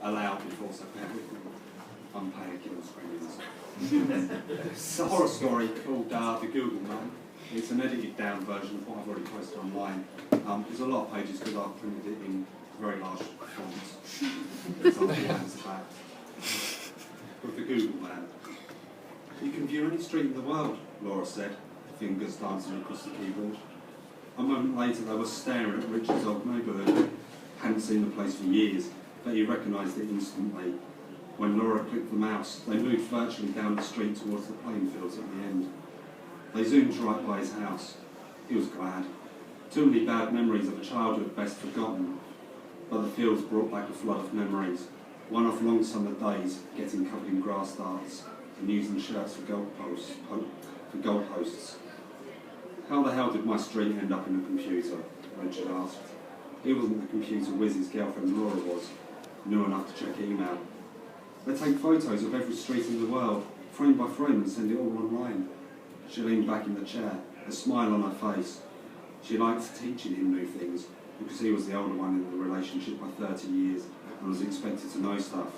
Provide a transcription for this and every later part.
aloud before, so bear with me. I'm panicking and screaming. It's a horror story called The Googleman. It's an edited down version of what I've already posted online. There's a lot of pages because I've printed it in very large fonts. Something hands back. With the Googleman. You can view any street in the world, Laura said, fingers dancing across the keyboard. A moment later they were staring at Richard's old neighbourhood. Hadn't seen the place for years, but he recognised it instantly. When Laura clicked the mouse, they moved virtually down the street towards the playing fields at the end. They zoomed right by his house. He was glad. Too many bad memories of a childhood best forgotten, but the fields brought back a flood of memories. One of long summer days, getting covered in grass darts and using shirts for goalposts. How the hell did my street end up in a computer? Richard asked. He wasn't the computer whiz his girlfriend Laura was, knew enough to check email. They take photos of every street in the world, frame by frame, and send it all online. She leaned back in the chair, a smile on her face. She liked teaching him new things, because he was the older one in the relationship by 30 years and was expected to know stuff.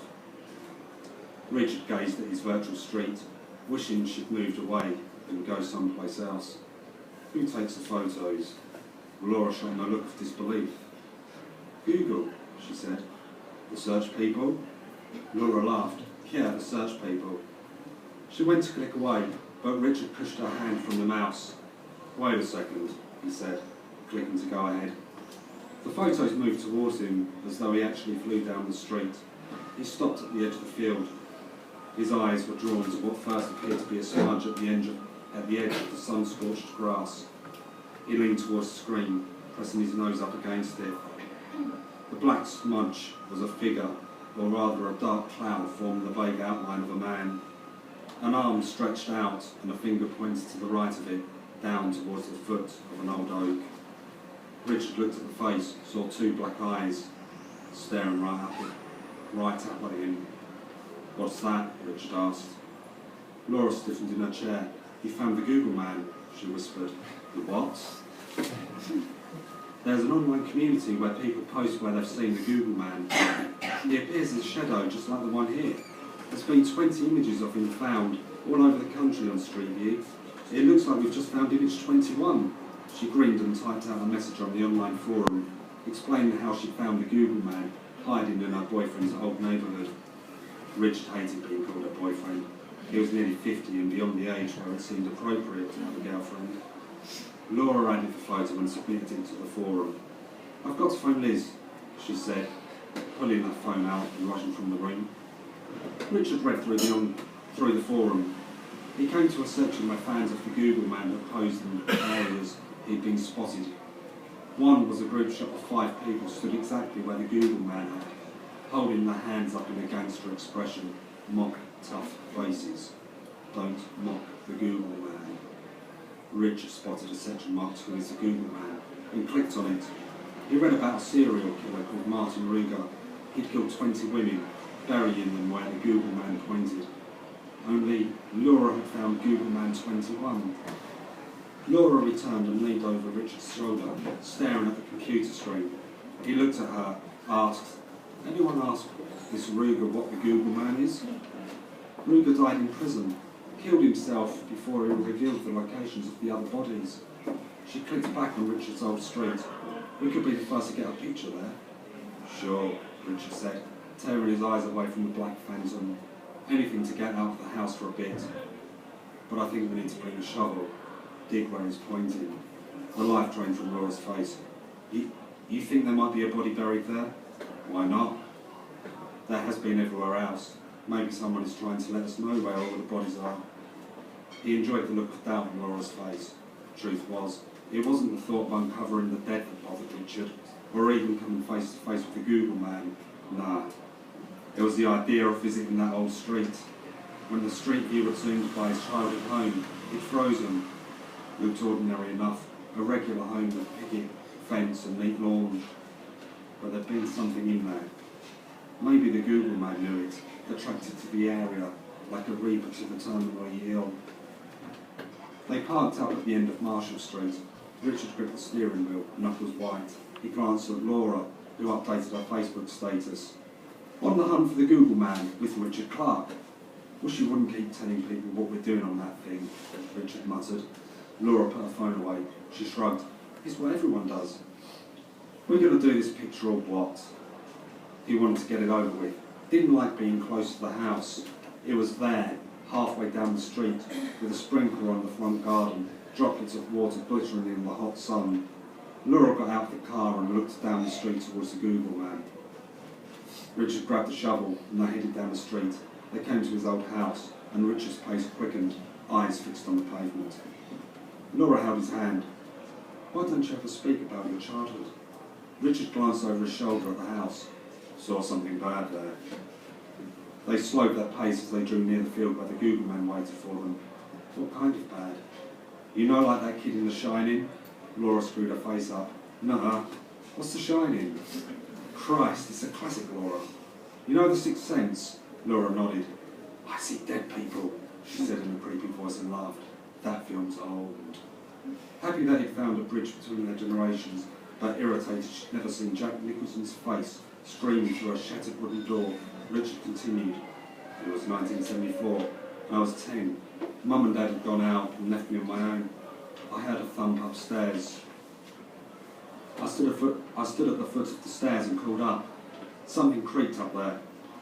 Richard gazed at his virtual street, wishing she'd moved away and go someplace else. Who takes the photos? Laura showed no look of disbelief. Google, she said. The search people? Laura laughed. Yeah, the search people. She went to click away, but Richard pushed her hand from the mouse. Wait a second, he said, clicking to go ahead. The photos moved towards him as though he actually flew down the street. He stopped at the edge of the field. His eyes were drawn to what first appeared to be a smudge at the edge of the sun-scorched grass. He leaned towards the screen, pressing his nose up against it. The black smudge was a figure, or rather a dark cloud forming the vague outline of a man. An arm stretched out and a finger pointed to the right of it, down towards the foot of an old oak. Richard looked at the face, saw two black eyes, staring right up at him. What's that? Richard asked. Laura stiffened in her chair. You found the Googleman, she whispered. The what? There's an online community where people post where they've seen the Googleman. He appears as a shadow, just like the one here. There's been 20 images of him found all over the country on Street View. It looks like we've just found image 21. She grinned and typed out a message on the online forum, explaining how she found the Googleman hiding in her boyfriend's old neighbourhood. Richard hated being called her boyfriend. He was nearly 50 and beyond the age where it seemed appropriate to have a girlfriend. Laura added the photo and submitted it to the forum. I've got to phone Liz, she said, pulling her phone out and rushing from the room. Richard read through the forum. He came to a section where fans of the Googleman had posed in areas he'd been spotted. One was a group shot of 5 people stood exactly where the Googleman had, holding their hands up in a gangster expression. Mock tough faces. Don't mock the Googleman. Richard spotted a section marked Who is the Googleman and clicked on it. He read about a serial killer called Martin Ruger. He'd killed 20 women, burying them where the Googleman pointed. Only Laura had found Googleman 21. Laura returned and leaned over Richard's shoulder, staring at the computer screen. He looked at her, asked, anyone ask this Ruger what the Googleman is? Ruger died in prison, killed himself before he revealed the locations of the other bodies. She clicked back on Richard's old street. We could be the first to get a picture there. Sure, Richard said, tearing his eyes away from the black phantom. Anything to get out of the house for a bit. But I think we need to bring a shovel, dig where he's pointing. The life drained from Laura's face. You think there might be a body buried there? Why not? There has been everywhere else. Maybe someone is trying to let us know where all the bodies are. He enjoyed the look of doubt on Laura's face. The truth was, it wasn't the thought of uncovering the dead that bothered Richard, or even coming face to face with the Googleman. Nah. It was the idea of visiting that old street. When the street view resumed by his childhood home, it frozen. Looked ordinary enough, a regular home with picket, fence and neat lawn. But there'd been something in there. Maybe the Googleman knew it, attracted to the area, like a reaper to the terminally ill. They parked up at the end of Marshall Street. Richard gripped the steering wheel, knuckles white. He glanced at Laura, who updated her Facebook status. On the Hunt for the Google Man with Richard Clark. Wish you wouldn't keep telling people what we're doing on that thing, Richard muttered. Laura put her phone away. She shrugged. It's what everyone does. We're going to do this picture or what? He wanted to get it over with. Didn't like being close to the house. It was there, halfway down the street, with a sprinkler on the front garden, droplets of water glittering in the hot sun. Laura got out of the car and looked down the street towards the Google Man. Richard grabbed the shovel and they headed down the street. They came to his old house and Richard's pace quickened, eyes fixed on the pavement. Laura held his hand. Why don't you ever speak about your childhood? Richard glanced over his shoulder at the house. Saw something bad there. They slowed their pace as they drew near the field where the Google Man waited for them. What kind of bad? You know, like that kid in The Shining? Laura screwed her face up. Nuh-uh. What's The Shining? Christ, it's a classic, Laura. You know The Sixth Sense? Laura nodded. I see dead people, she said in a creepy voice and laughed. That film's old. Happy that he'd found a bridge between their generations, but irritated she'd never seen Jack Nicholson's face screaming through a shattered wooden door, Richard continued. It was 1974, and I was 10. Mum and Dad had gone out and left me on my own. I heard a thump upstairs. I stood at the foot of the stairs and called up. Something creaked up there.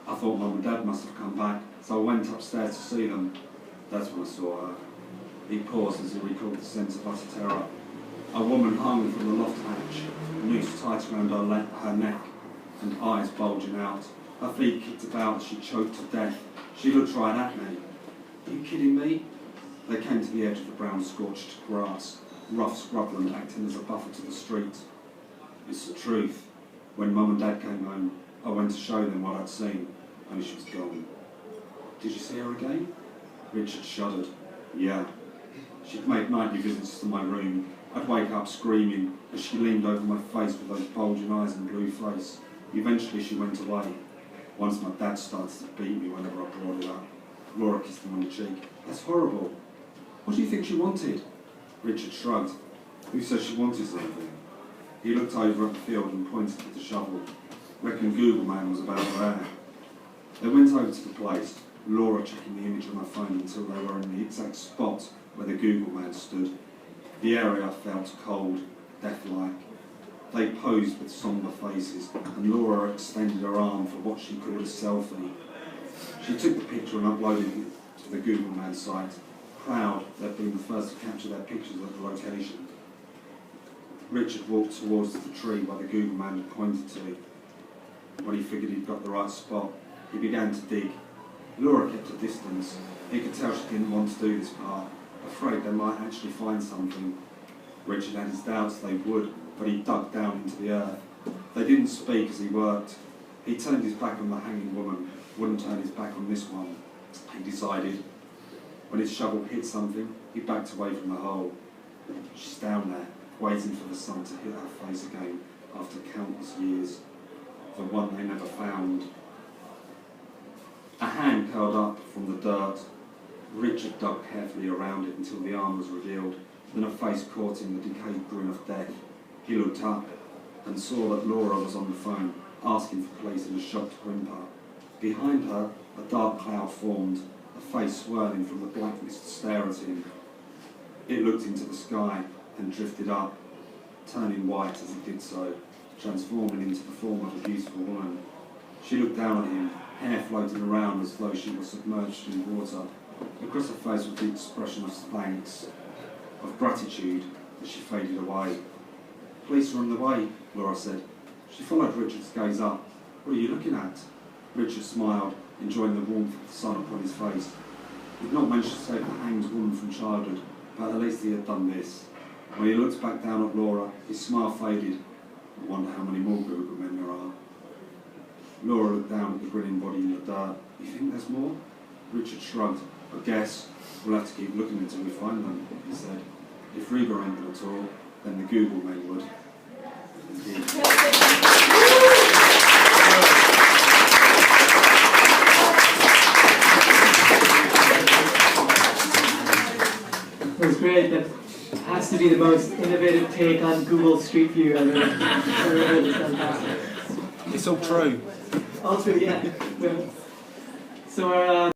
I thought Mum and Dad must have come back, so I went upstairs to see them. That's when I saw her. He paused as he recalled the sense of utter terror. A woman hung from the loft hatch, noose tight around her neck, and eyes bulging out. Her feet kicked about as she choked to death. She looked right at me. Are you kidding me? They came to the edge of the brown scorched grass, rough scrubland acting as a buffer to the street. It's the truth. When Mum and Dad came home, I went to show them what I'd seen, only she was gone. Did you see her again? Richard shuddered. Yeah. She'd made nightly visits to my room. I'd wake up screaming as she leaned over my face with those bulging eyes and blue face. Eventually she went away. Once my dad started to beat me whenever I brought it up. Laura kissed him on the cheek. That's horrible. What do you think she wanted? Richard shrugged. Who says she wanted something? He looked over at the field and pointed with the shovel. Reckon Google Man was about there. They went over to the place, Laura checking the image on her phone until they were in the exact spot where the Google Man stood. The area felt cold, death-like. They posed with sombre faces, and Laura extended her arm for what she called a selfie. She took the picture and uploaded it to the Google Man site, proud they'd been the first to capture their pictures of the location. Richard walked towards the tree where the Google Man had pointed to. When he figured he'd got the right spot, he began to dig. Laura kept a distance. He could tell she didn't want to do this part, afraid they might actually find something. Richard had his doubts they would, but he dug down into the earth. They didn't speak as he worked. He turned his back on the hanging woman, wouldn't turn his back on this one, he decided. When his shovel hit something, he backed away from the hole. She's down there, waiting for the sun to hit her face again after countless years. The one they never found. A hand curled up from the dirt. Richard dug carefully around it until the arm was revealed, then a face caught in the decayed grin of death. He looked up and saw that Laura was on the phone, asking for police in a shocked whimper. Behind her, a dark cloud formed, a face swirling from the blackness to stare at him. It looked into the sky and drifted up, turning white as it did so, transforming into the form of a beautiful woman. She looked down at him, hair floating around as though she was submerged in water. Across her face was the expression of thanks, of gratitude, as she faded away. Police are on the way, Laura said. She followed Richard's gaze up. What are you looking at? Richard smiled, enjoying the warmth of the sun upon his face. He'd not managed to save the hanged woman from childhood, but at least he had done this. When he looked back down at Laura, his smile faded. I wonder how many more Google men there are. Laura looked down at the grinning body in the dirt. You think there's more? Richard shrugged. I guess we'll have to keep looking until we find them, he said. If Reba ain't going to talk, then the Google men would. Indeed. It was great. That has to be the most innovative take on Google Street View I've ever heard. It's fantastic. It's all true. All three, yeah. So our